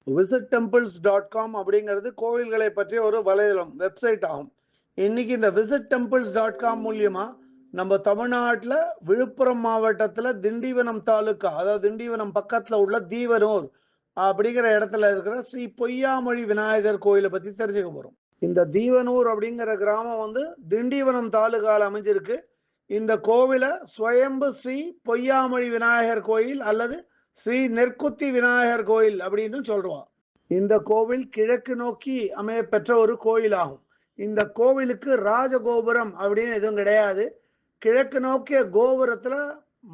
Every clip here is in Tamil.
visitTemples.com அப்படிங்கிறது கோவில்களை பற்றிய ஒரு வலைதளம் வெப்சைட் ஆகும். இன்னைக்கு இந்த visitTemples.com மூலியமா நம்ம தமிழ்நாட்டில் விழுப்புரம் மாவட்டத்தில் திண்டிவனம் தாலுக்கா, அதாவது திண்டிவனம் பக்கத்தில் உள்ள தீவனூர் அப்படிங்கிற இடத்துல இருக்கிற ஸ்ரீ பொய்யாமொழி விநாயகர் கோயிலை பற்றி தெரிஞ்சுக்க போகிறோம். இந்த தீவனூர் அப்படிங்கிற கிராமம் வந்து திண்டிவனம் தாலுகாவில் அமைஞ்சிருக்கு. இந்த கோவிலை ஸ்வயம்பு ஸ்ரீ பொய்யாமொழி விநாயகர் கோயில் அல்லது ஸ்ரீ நெற்குத்தி விநாயகர் கோயில் அப்படின்னு சொல்லுவான். இந்த கோவில் கிழக்கு நோக்கி அமைய பெற்ற ஒரு கோயில் ஆகும். இந்த கோவிலுக்கு ராஜகோபுரம் அப்படின்னு எதுவும் கிடையாது. கிழக்கு நோக்கிய கோபுரத்துல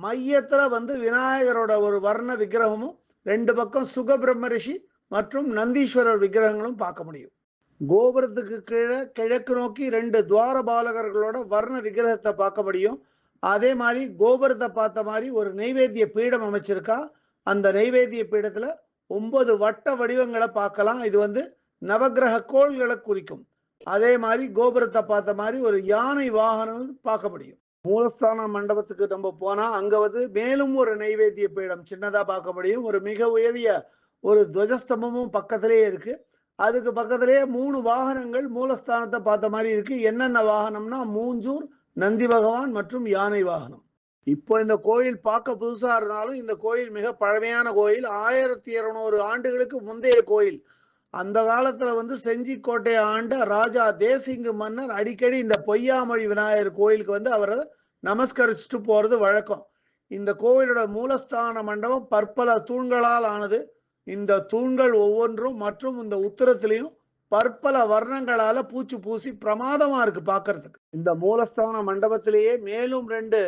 மையத்துல வந்து விநாயகரோட ஒரு வர்ண விக்கிரகமும், ரெண்டு பக்கம் சுகபிரம்ம ரிஷி மற்றும் நந்தீஸ்வரர் விக்கிரகங்களும் பார்க்க முடியும். கோபுரத்துக்கு கீழே கிழக்கு நோக்கி ரெண்டு துவாரபாலகர்களோட வர்ண விக்கிரகத்தை பார்க்க முடியும். அதே மாதிரி கோபுரத்தை பார்த்த மாதிரி ஒரு நெய்வேத்திய பீடம் அமைச்சிருக்கா. அந்த நெய்வேத்திய பீடத்துல 9 வட்ட வடிவங்களை பார்க்கலாம். இது வந்து நவகிரக கோள்களை குறிக்கும். அதே மாதிரி கோபுரத்தை பார்த்த மாதிரி ஒரு யானை வாகனம் பார்க்க முடியும். மூலஸ்தான மண்டபத்துக்கு நம்ம போனா அங்க வந்து மேலும் ஒரு நெய்வேத்திய பீடம் சின்னதா பார்க்க முடியும். ஒரு மிக உயரிய ஒரு துவஜஸ்தம்பமும் பக்கத்திலேயே இருக்கு. அதுக்கு பக்கத்திலேயே 3 வாகனங்கள் மூலஸ்தானத்தை பார்த்த மாதிரி இருக்கு. என்னென்ன வாகனம்னா மூஞ்சூர், நந்தி பகவான் மற்றும் யானை வாகனம். இப்போ இந்த கோயில் பார்க்க புதுசா இருந்தாலும் இந்த கோயில் மிக பழமையான கோயில். 1200 ஆண்டுகளுக்கு முந்தைய கோயில். அந்த காலத்துல வந்து செஞ்சி கோட்டையை ஆண்ட ராஜா தேசிங்கு மன்னர் அடிக்கடி இந்த பொய்யாமொழி விநாயகர் கோயிலுக்கு வந்து அவரை நமஸ்கரிச்சுட்டு போறது வழக்கம். இந்த கோவிலோட மூலஸ்தான மண்டபம் பற்பல தூண்களால் ஆனது. இந்த தூண்கள் ஒவ்வொன்றும் மற்றும் இந்த உத்தரத்திலையும் பற்பல வர்ணங்களால பூச்சி பூசி பிரமாதமா இருக்கு பார்க்கறதுக்கு. இந்த மூலஸ்தான மண்டபத்திலேயே மேலும் 2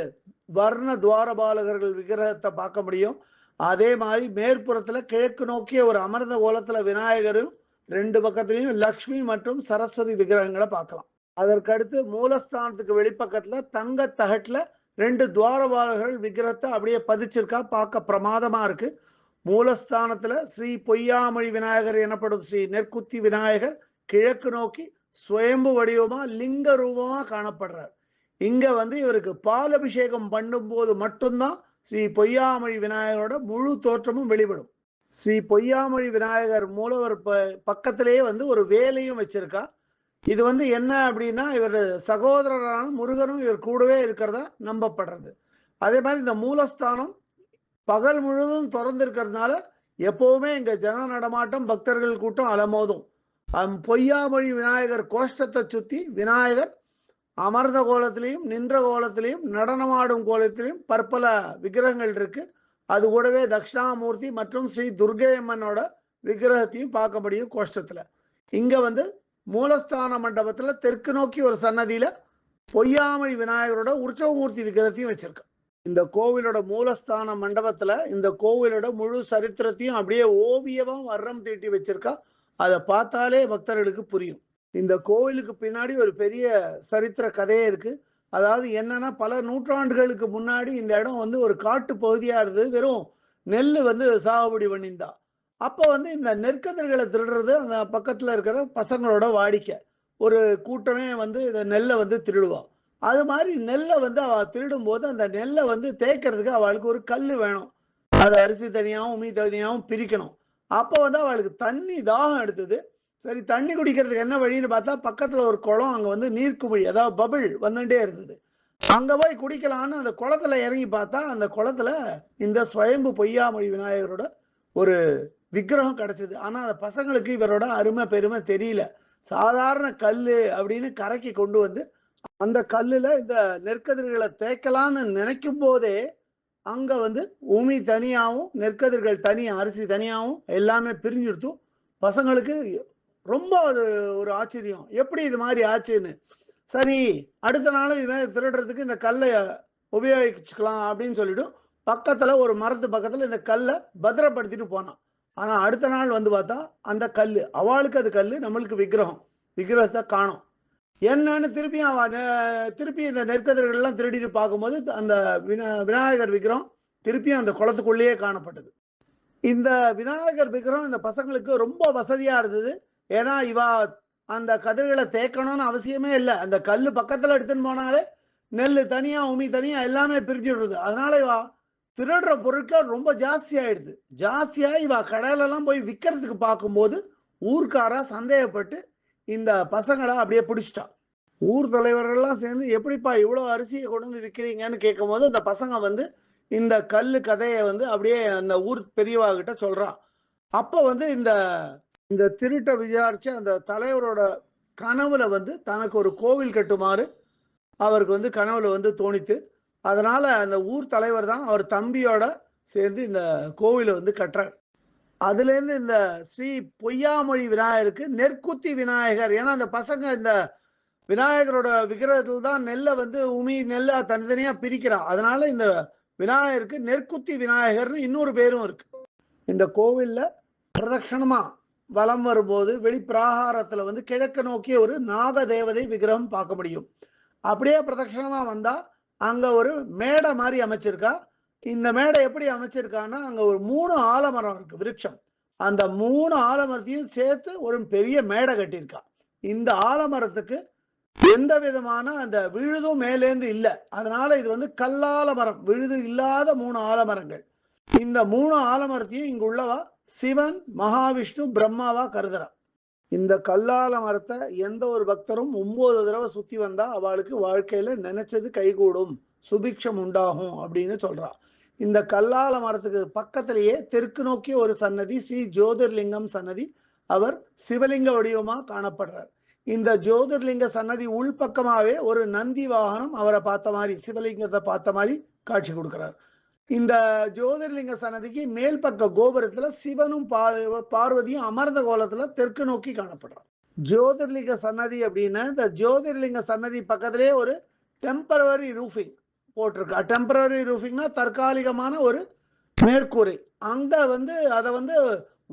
வர்ண துவாரபாலகர்கள் விக்கிரகத்தை பார்க்க முடியும். அதே மாதிரி மேற்புறத்துல கிழக்கு நோக்கிய ஒரு அமர்ந்த கோலத்துல விநாயகரும், 2 பக்கத்திலையும் லக்ஷ்மி மற்றும் சரஸ்வதி விக்கிரகங்களை பார்க்கலாம். அதற்கடுத்து மூலஸ்தானத்துக்கு வெளிப்பக்கத்துல தங்க தகட்டுல 2 துவாரபாலகர்கள் விக்கிரகத்தை அப்படியே பதிச்சிருக்கா. பார்க்க பிரமாதமா இருக்கு. மூலஸ்தானத்துல ஸ்ரீ பொய்யாமொழி விநாயகர் எனப்படும் ஸ்ரீ நெற்குத்தி விநாயகர் கிழக்கு நோக்கி சுயம்பு வடிவமா லிங்க ரூபமா காணப்படுறார். இங்க வந்து இவருக்கு பால் அபிஷேகம் பண்ணும்போது மட்டும்தான் ஸ்ரீ பொய்யாமொழி விநாயகரோட முழு தோற்றமும் வெளிப்படும். ஸ்ரீ பொய்யாமொழி விநாயகர் மூலவர் பக்கத்திலேயே வந்து ஒரு வேலையும் வச்சிருக்கா. இது வந்து என்ன அப்படின்னா இவர் சகோதரரான முருகனும் இவர் கூடவே இருக்கிறதா நம்பப்படுறது. அதே மாதிரி இந்த மூலஸ்தானம் பகல் முழுவதும் திறந்து இருக்கிறதுனால எப்பவுமே இங்க ஜன நடமாட்டம், பக்தர்கள் கூட்டம் அலமோதும். பொய்யாமொழி விநாயகர் கோஷ்டத்தை சுத்தி விநாயகர் அமர்ந்த கோலத்திலையும் நின்ற கோலத்திலையும் நடனமாடும் கோலத்திலையும் பற்பல விக்கிரகங்கள் இருக்கு. அது கூடவே தட்சிணாமூர்த்தி மற்றும் ஸ்ரீ துர்கை அம்மனோட விக்கிரகத்தையும் பார்க்க முடியும் கோஷ்டத்துல. இங்க வந்து மூலஸ்தான மண்டபத்துல தெற்கு நோக்கி ஒரு சன்னதியில பொய்யாமொழி விநாயகரோட உற்சவமூர்த்தி விக்கிரகத்தையும் வச்சிருக்க. இந்த கோவிலோட மூலஸ்தான மண்டபத்துல இந்த கோவிலோட முழு சரித்திரத்தையும் அப்படியே ஓவியமா வர்ணம் தீட்டி வச்சிருக்கா. அதை பார்த்தாலே பக்தர்களுக்கு புரியும். இந்த கோவிலுக்கு பின்னாடி ஒரு பெரிய சரித்திர கதையே இருக்கு. அதாவது என்னன்னா பல நூற்றாண்டுகளுக்கு முன்னாடி இந்த இடம் வந்து ஒரு காட்டு பகுதியா இருந்தது. வெறும் நெல் வந்து சாகுபடி பண்ணியிருந்தா. அப்போ வந்து இந்த நெற்கதிர்களை திருடுறது அந்த பக்கத்துல இருக்கிற பசங்களோட வாடிக்கை. ஒரு கூட்டமே வந்து இந்த நெல்லை வந்து திருடுவா. அது மாதிரி நெல்லை வந்து அவ திருடும் போது அந்த நெல்லை வந்து தேய்க்கிறதுக்கு அவளுக்கு ஒரு கல் வேணும். அது அரிசி தனியாகவும் உமி தனியாகவும் பிரிக்கணும். அப்போ வந்து அவளுக்கு தண்ணி தாகம் எடுத்தது. சரி, தண்ணி குடிக்கிறதுக்கு என்ன வழின்னு பார்த்தா பக்கத்துல ஒரு குளம், அங்க வந்து நீர்க்குமிழி அதாவது பபிள் வந்துட்டே இருந்தது. அங்க போய் குடிக்கலான்னு அந்த குளத்துல இறங்கி பார்த்தா அந்த குளத்துல இந்த ஸ்வயம்பு பொய்யாமொழி விநாயகரோட ஒரு விக்கிரகம் கிடைச்சது. ஆனா அந்த பசங்களுக்கு இவரோட அருமை பெருமை தெரியல. சாதாரண கல்லு அப்படின்னு கரைக்கு கொண்டு வந்து அந்த கல்லுல இந்த நெற்கதிர்களை தேய்க்கலான்னு நினைக்கும் போதே அங்க வந்து உமி தனியாகவும் நெற்கதிர்கள் தனியா அரிசி தனியாகவும் எல்லாமே பிரிஞ்சுடுத்தும். பசங்களுக்கு ரொம்ப அது ஒரு ஆச்சரியம், எப்படி இது மாதிரி ஆச்சுன்னு. சரி, அடுத்த நாள் இது திருடுறதுக்கு இந்த கல்லை உபயோகிச்சுக்கலாம் அப்படின்னு சொல்லிட்டு பக்கத்துல ஒரு மரத்து பக்கத்துல இந்த கல்லை பத்திரப்படுத்திட்டு போனான். ஆனா அடுத்த நாள் வந்து பார்த்தா அந்த கல்லு அவளுக்கு அது கல்லு, நம்மளுக்கு விக்கிரகம். விக்கிரகத்தை காணோம். என்னன்னு திருப்பி இந்த நெற்கதிர்கள் எல்லாம் திருடிட்டு பார்க்கும்போது அந்த விநாயகர் விக்கிரகம் திருப்பியும் அந்த குளத்துக்குள்ளேயே காணப்பட்டது. இந்த விநாயகர் விக்கிரகம் இந்த பசங்களுக்கு ரொம்ப வசதியா இருந்தது. ஏன்னா இவா அந்த கதிர்களை தேக்கணும்னு அவசியமே இல்லை. அந்த கல்லு பக்கத்துல எடுத்துன்னு போனாலே நெல் தனியா உமி தனியா எல்லாமே பிரிச்சு விடுறது. அதனால இவா திருடுற பொருட்கள் ரொம்ப ஜாஸ்தி ஆயிடுது. ஜாஸ்தியாகி இவ கடையிலலாம் போய் விற்கிறதுக்கு பார்க்கும்போது ஊர்க்காரா சந்தேகப்பட்டு இந்த பசங்களை அப்படியே பிடிச்சிட்டா. ஊர் தலைவர்கள்லாம் சேர்ந்து எப்படிப்பா இவ்வளோ அரிசியை கொண்டு வந்து விற்கிறீங்கன்னு கேட்கும்போது இந்த பசங்க வந்து இந்த கல்லு கதையை வந்து அப்படியே அந்த ஊர் பெரியவா கிட்ட சொல்றான். அப்ப வந்து இந்த இந்த திருட்ட விசாரிச்ச அந்த தலைவரோட கனவுல வந்து தனக்கு ஒரு கோவில் கட்டுமாறு அவருக்கு வந்து கனவுல வந்து தோணித்து. அதனால அந்த ஊர் தலைவர் தான் அவர் தம்பியோட சேர்ந்து இந்த கோவிலை வந்து கட்டுறார். அதுலேருந்து இந்த ஸ்ரீ பொய்யாமொழி விநாயகருக்கு நெற்குத்தி விநாயகர். ஏன்னா அந்த பசங்க இந்த விநாயகரோட விக்கிரகத்தில் தான் நெல்லை வந்து நெல்லை தனித்தனியா பிரிக்கிறான். அதனால இந்த விநாயகருக்கு நெற்குத்தி விநாயகர்னு இன்னொரு பேரும் இருக்கு. இந்த கோவில்ல பிரதட்சணமா வலம் வரும்போது வெளிப்பிராகாரத்துல வந்து கிழக்கு நோக்கிய ஒரு நாக தேவதை விக்கிரகம் பார்க்க முடியும். அப்படியே பிரதட்சணமா வந்தா அங்க ஒரு மேடை மாதிரி அமைச்சிருக்கா. இந்த மேடை எப்படி அமைச்சிருக்கான்னா அங்க ஒரு 3 ஆலமரம் இருக்கு, விருட்சம். அந்த 3 ஆலமரத்தையும் சேர்த்து ஒரு பெரிய மேடை கட்டியிருக்கா. இந்த ஆலமரத்துக்கு எந்த விதமான அந்த விழுதும் மேலேந்து இல்ல. அதனால இது வந்து கல்லால மரம், விழுது இல்லாத 3 ஆலமரங்கள். இந்த 3 ஆலமரத்தையும் இங்க உள்ளவா சிவன், மகாவிஷ்ணு, பிரம்மாவா கருதுறா. இந்த கல்லால மரத்தை எந்த ஒரு பக்தரும் 9 தடவை சுத்தி வந்தா அவளுக்கு வாழ்க்கையில நினைச்சது கைகூடும், சுபிக்ஷம் உண்டாகும் அப்படின்னு சொல்றா. இந்த கல்லால மரத்துக்கு பக்கத்திலேயே தெற்கு நோக்கிய ஒரு சன்னதி, ஸ்ரீ ஜோதிர்லிங்கம் சன்னதி. அவர் சிவலிங்க வடிவமா காணப்படுறார். இந்த ஜோதிர்லிங்க சன்னதி உள்பக்கமாவே ஒரு நந்தி வாகனம் அவரை பார்த்த மாதிரி, சிவலிங்கத்தை பார்த்த மாதிரி காட்சி கொடுக்கிறார். இந்த ஜோதிர்லிங்க சன்னதிக்கு மேல் பக்க கோபுரத்துல சிவனும் பார்வதியும் அமர்ந்த கோலத்துல தெற்கு நோக்கி காணப்படுறார். ஜோதிர்லிங்க சன்னதி அப்படின்னா இந்த ஜோதிர்லிங்க சன்னதி பக்கத்திலே ஒரு டெம்பரவரி ரூஃபிங் போட்டிருக்கா. டெம்பரவரி ரூஃபிங்னா தற்காலிகமான ஒரு மேற்கூரை. அங்க வந்து அதை வந்து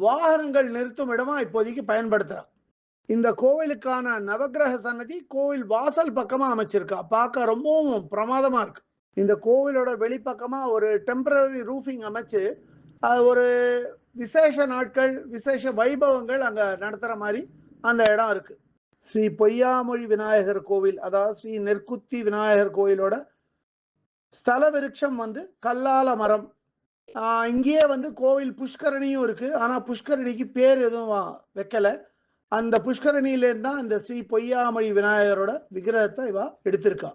வாகனங்கள் நிறுத்தும் இடமா இப்போதைக்கு பயன்படுத்துறான். இந்த கோவிலுக்கான நவக்கிரக சன்னதி கோவில் வாசல் பக்கமா அமைச்சிருக்கா. பார்க்க ரொம்பவும் பிரமாதமா இருக்கு. இந்த கோவிலோட வெளிப்பக்கமா ஒரு டெம்பரரி ரூஃபிங் அமைச்சு ஒரு விசேஷ நாட்கள், விசேஷ வைபவங்கள் அங்க நடத்துற மாதிரி அந்த இடம் இருக்கு. ஸ்ரீ பொய்யாமொழி விநாயகர் கோவில், அதாவது ஸ்ரீ நெற்குத்தி விநாயகர் கோயிலோட ஸ்தல விருட்சம் வந்து கல்லால மரம். இங்கேயே வந்து கோவில் புஷ்கரணியும் இருக்கு. ஆனா புஷ்கரணிக்கு பேர் எதுவும் வைக்கல. அந்த புஷ்கரணியிலேருந்து தான் இந்த ஸ்ரீ பொய்யாமொழி விநாயகரோட விக்கிரகத்தை இவா எடுத்திருக்கா.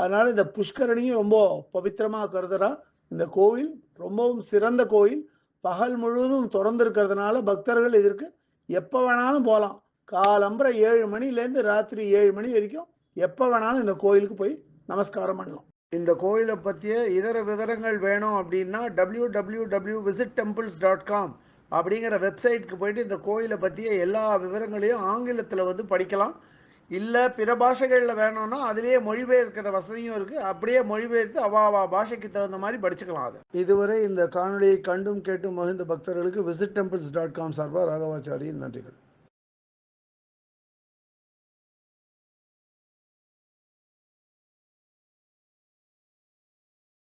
அதனால இந்த புஷ்கரணியும் ரொம்ப பவித்திரமா கருதுறா. இந்த கோவில் ரொம்பவும் சிறந்த கோயில். பகல் முழுவதும் திறந்து இருக்கிறதுனால பக்தர்கள் இதற்கு எப்போ வேணாலும் போகலாம். காலம்பரை 7 மணிலேருந்து ராத்திரி 7 மணி வரைக்கும் எப்போ வேணாலும் இந்த கோயிலுக்கு போய் நமஸ்காரம் பண்ணலாம். இந்த கோயிலை பற்றிய இதர விவரங்கள் வேணும் அப்படின்னா www.visittemples.com அப்படிங்கிற வெப்சைட்டுக்கு போயிட்டு இந்த கோயிலை பற்றிய எல்லா விவரங்களையும் ஆங்கிலத்தில் வந்து படிக்கலாம். இல்லை பிற பாஷைகளில் வேணும்னா அதிலேயே மொழிபெயர்க்கிற வசதியும் இருக்குது. அப்படியே மொழிபெயர்த்து அவாவா பாஷைக்கு தகுந்த மாதிரி படிச்சுக்கலாம். அது இதுவரை இந்த காணொலியை கண்டும் கேட்டும் மகிழ்ந்த பக்தர்களுக்கு visit temples.com சார்பாக ராகவாச்சாரியின் நன்றிகள்.